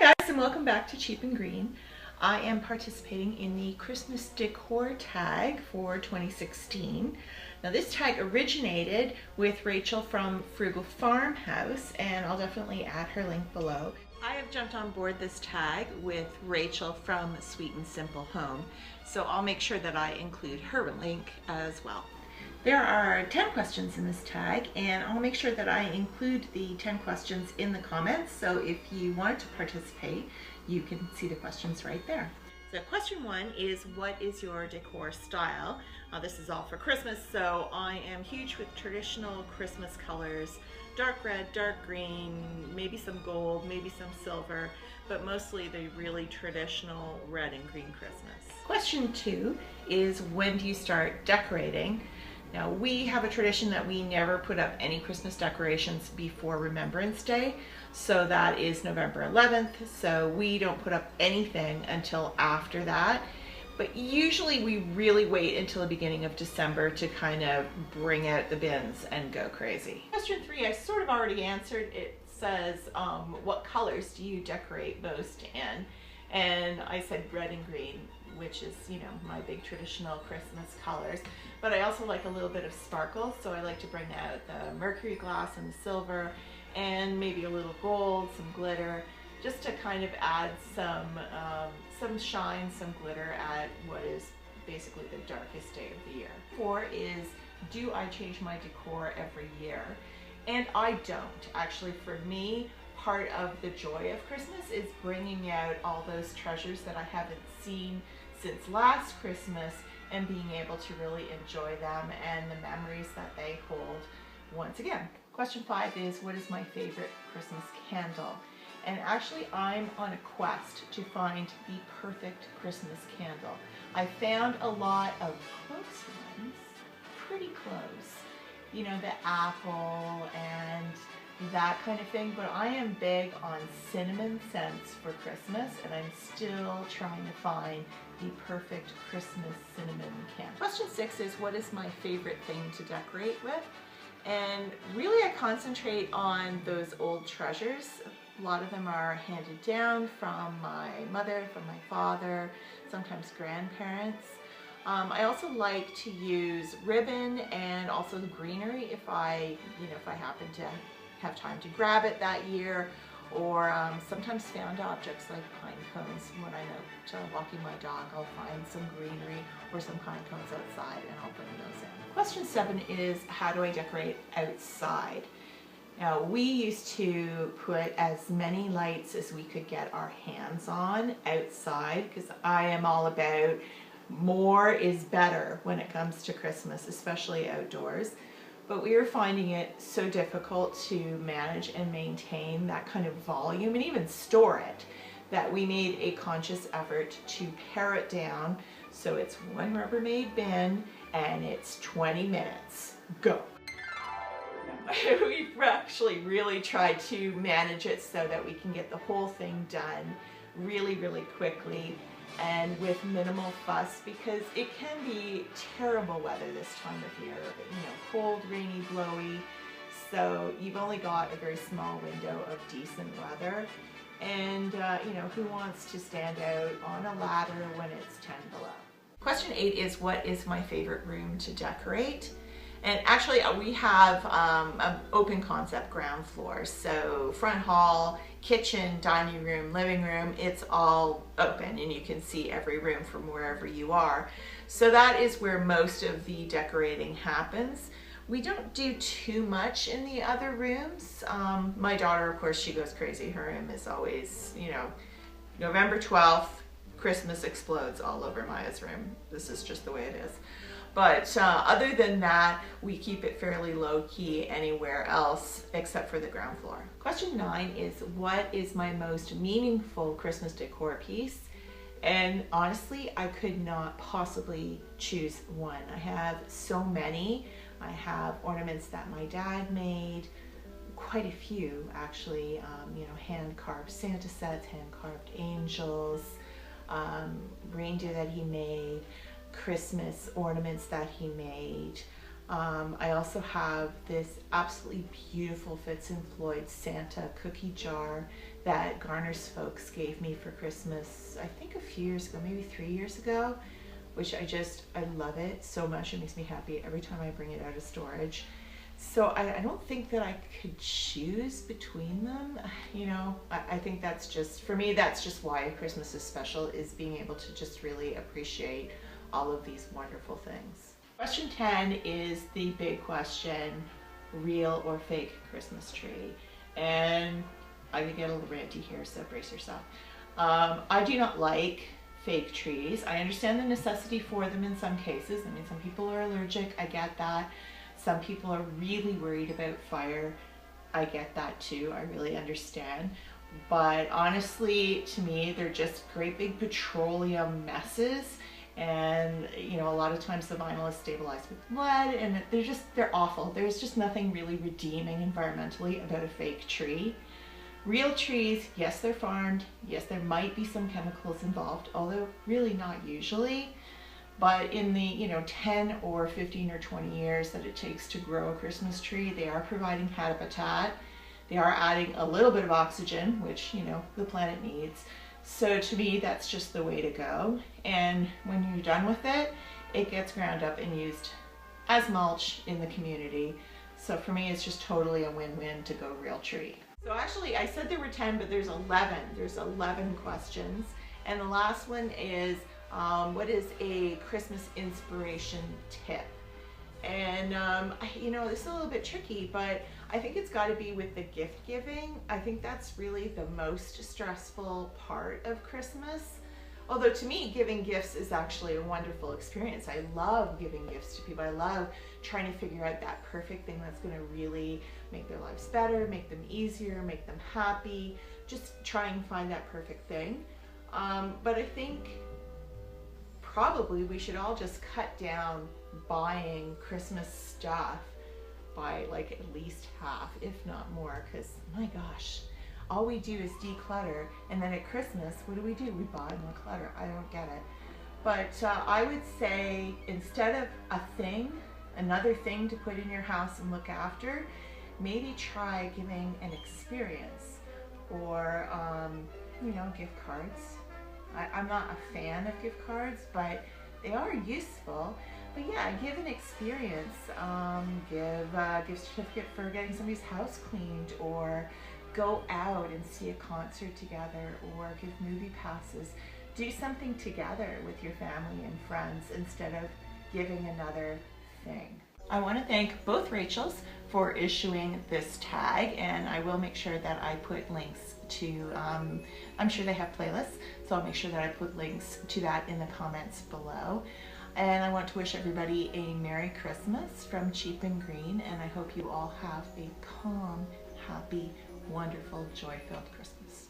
guys, and welcome back to Cheap and Green. I am participating in the Christmas Decor Tag for 2016. Now this tag originated with Rachel from Frugal Farmhouse, and I'll definitely add her link below. I have jumped on board this tag with Rachel from Sweet and Simple Home, so I'll make sure that I include her link as well. There are 10 questions in this tag, and I'll make sure that I include the 10 questions in the comments, so if you want to participate, you can see the questions right there. So question 1 is, what is your decor style? This is all for Christmas, so I am huge with traditional Christmas colors: dark red, dark green, maybe some gold, maybe some silver, but mostly the really traditional red and green Christmas. Question 2 is, when do you start decorating? Now, we have a tradition that we never put up any Christmas decorations before Remembrance Day, so that is November 11th, so we don't put up anything until after that. But usually we really wait until the beginning of December to kind of bring out the bins and go crazy. Question 3, I sort of already answered. It says, what colors do you decorate most in? And I said red and green, which is, you know, my big traditional Christmas colors. But I also like a little bit of sparkle, so I like to bring out the mercury glass and the silver, and maybe a little gold, some glitter, just to kind of add some shine, some glitter at what is basically the darkest day of the year. 4 is, do I change my decor every year? And I don't. Actually, for me, part of the joy of Christmas is bringing out all those treasures that I haven't seen since last Christmas and being able to really enjoy them and the memories that they hold once again. Question 5 is, what is my favorite Christmas candle? And actually, I'm on a quest to find the perfect Christmas candle. I found a lot of close ones, pretty close, you know, the apple and that kind of thing, but I am big on cinnamon scents for Christmas, and I'm still trying to find the perfect Christmas cinnamon candle. Question 6 is, what is my favorite thing to decorate with? And really, I concentrate on those old treasures. A lot of them are handed down from my mother, from my father, sometimes grandparents. I also like to use ribbon and also greenery if I happen to have time to grab it that year, or sometimes found objects like pine cones. When I'm out walking my dog, I'll find some greenery or some pine cones outside, and I'll bring those in. Question 7 is, how do I decorate outside? Now, we used to put as many lights as we could get our hands on outside, because I am all about more is better when it comes to Christmas, especially outdoors. But we were finding it so difficult to manage and maintain that kind of volume and even store it, that we made a conscious effort to pare it down so it's one Rubbermaid bin and it's 20 minutes. Go! We've actually really tried to manage it so that we can get the whole thing done really, really quickly and with minimal fuss, because it can be terrible weather this time of year, you know, cold, rainy, blowy, so you've only got a very small window of decent weather, and you know, who wants to stand out on a ladder when it's 10 below? Question 8 is, what is my favorite room to decorate? And actually, we have an open concept ground floor, so front hall, kitchen, dining room, living room, it's all open, and you can see every room from wherever you are. So that is where most of the decorating happens. We don't do too much in the other rooms. My daughter, of course, she goes crazy. Her room is always, you know, November 12th, Christmas explodes all over Maya's room. This is just the way it is. But other than that, we keep it fairly low-key anywhere else except for the ground floor. Question 9 is, what is my most meaningful Christmas decor piece? And honestly, I could not possibly choose one. I have so many. I have ornaments that my dad made, quite a few actually, you know, hand-carved Santa sets, hand-carved angels, reindeer that he made, Christmas ornaments that he made, I also have this absolutely beautiful Fitz and Floyd Santa cookie jar that Garner's folks gave me for Christmas, I think a few years ago, maybe 3 years ago, which I love it so much. It makes me happy every time I bring it out of storage. So I don't think that I could choose between them. You know, I think that's just, for me, that's just why Christmas is special, is being able to just really appreciate all of these wonderful things. Question 10 is the big question, real or fake Christmas tree? And I could get a little ranty here, so brace yourself. I do not like fake trees. I understand the necessity for them in some cases. I mean, some people are allergic, I get that. Some people are really worried about fire. I get that too, I really understand. But honestly, to me, they're just great big petroleum messes. And you know, a lot of times the vinyl is stabilized with lead, and they're awful. There's just nothing really redeeming environmentally about a fake tree. Real trees, yes, they're farmed, yes, there might be some chemicals involved, although really not usually. But in the 10 or 15 or 20 years that it takes to grow a Christmas tree, they are providing habitat. They are adding a little bit of oxygen, which the planet needs. So to me, that's just the way to go. And when you're done with it, it gets ground up and used as mulch in the community. So for me, it's just totally a win-win to go real tree. So actually, I said there were 10, but there's 11. There's 11 questions. And the last one is, what is a Christmas inspiration tip? And this is a little bit tricky, but I think it's got to be with the gift giving. I think that's really the most stressful part of Christmas. Although to me, giving gifts is actually a wonderful experience. I love giving gifts to people. I love trying to figure out that perfect thing that's going to really make their lives better, make them easier, make them happy. Just try and find that perfect thing. But I think probably we should all just cut down buying Christmas stuff by like at least half, if not more, because my gosh, all we do is declutter, and then at Christmas, what do? We buy more clutter. I don't get it. But I would say, instead of another thing to put in your house and look after, maybe try giving an experience, or gift cards. I'm not a fan of gift cards, but they are useful. But yeah, give an experience. Give a gift certificate for getting somebody's house cleaned, or go out and see a concert together, or give movie passes. Do something together with your family and friends instead of giving another thing. I want to thank both Rachels for issuing this tag, and I will make sure that I put links to, I'm sure they have playlists, so I'll make sure that I put links to that in the comments below. And I want to wish everybody a Merry Christmas from Cheap and Green, and I hope you all have a calm, happy, wonderful, joy-filled Christmas.